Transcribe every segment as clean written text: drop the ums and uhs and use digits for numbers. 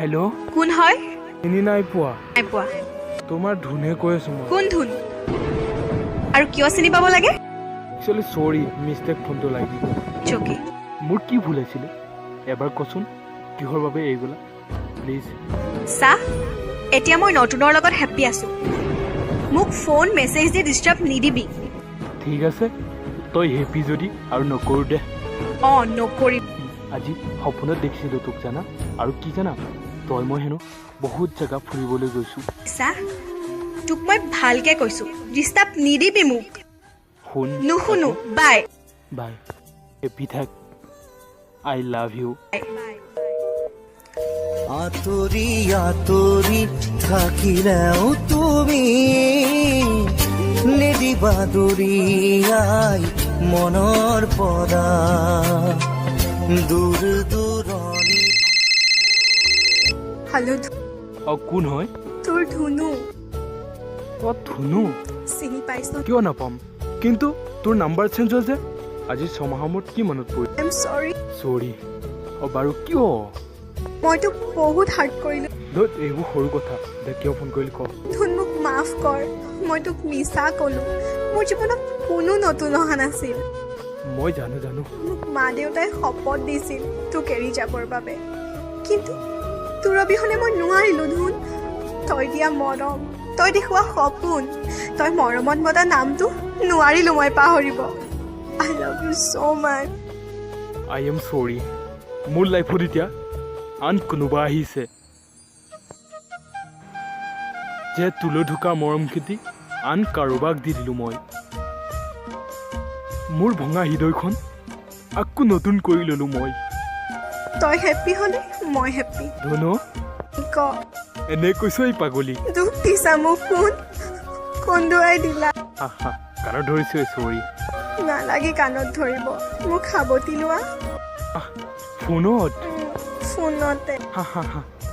Hello' কোন হয়? চিনি নাই পোৱা? নাই পোৱা। তোমাৰ ধুনে কৈ আছো মই। কোন ধুন? আৰু কিয় চিনি পাব লাগে? একচুৱেলি চৰি, মিষ্টেক ফোনটো লাগি গ'ল। চকী মোৰ কি ভুল আছিলে এবাৰ কচোন, কিহৰ বাবে এৰি গ'লা প্লিজ? চাহ, এতিয়া মই নতুনৰ লগত হেপ্পী আছো। মোক ফোন মেছেজ দি ডিষ্টাৰ্ব নিদিবি। ঠিক আছে, তই হেপী যদি আৰু নকৰোঁ দে। অঁ, নকৰিম। আজি সপোনত দেখিছিলোঁ তোক জানা, আৰু কি জানা, তই মই হেনো বহুত জেগা ফুৰিবলৈ গৈছোঁ। চাহ, তোক মই ভালকে কৈছো, ডিষ্টাৰ্ব নিদিবি মোক। শুন, নুশুনো। বাই বাই, হেপী থাক, আই লাভ ইউ। আঁতৰি আঁতৰি থাকিলেও তুমি নিদিবা দূৰিয়াই মনৰ পৰা দূৰ দূৰণি। হেল্ল', অঁ, কোন হয়? তোৰ ধুনু। অঁ, ধুনু। চিনি পাইছ? কিয় নাপাম, কিন্তু তোৰ নাম্বাৰ চেঞ্জ হ'ল যে আজি 6 মাহৰ মূৰত কি মনত পৰিল? আই এম চৰি। চৰি? অঁ, বাৰু কিয়? মই তোক বহুত হাৰ্ট কৰিলো। ধত, এইবোৰ সৰু কথা দে, কিয় ফোন কৰিলি ক? ধুন, মোক মাফ কৰ। মই তোক মিছা ক'লো। মোৰ জীৱনত কোনো নতুন অহা নাছিল। মই জানো মোক মা দেউতাই শপত দিছিল তোক এৰি যাবৰ বাবে, কিন্তু তোৰ অবিহনে মই নোৱাৰিলো। ধুন, তই দিয়া মৰম, তই দেখুওৱা সপোন, তই মৰমত মতা নামটো নোৱাৰিলো মই পাহৰিব। I love you so' mass. I am চৰি। মোৰ লাইফত এতিয়া আন কোনোবা আহিছে যে তুলৈ ঢুকা মৰমখিনি আন কাৰোবাক দি দিলোঁ মই। মোৰ ভঙা হৃদয়খন আকৌ নতুন কৰি ল'লোঁ মই। তই হেপ্পী হ'লে মই হেপ্পী। ধুনু, ক, এনে কৈছ এই পাগলী? দুখ দিছা মোক, শুন, কন্দুৱাই দিলা। হা, কাণত ধৰিছোঁ, চৰি। নালাগে কাণত ধৰিব, মোক সাৱটি লোৱা। ফোনত? ফোনতে। হা,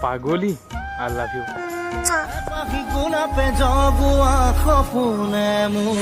পাগলী, আই লাভ ইউ। পাখি গোলাপে জগুৱা সপোনে মোৰ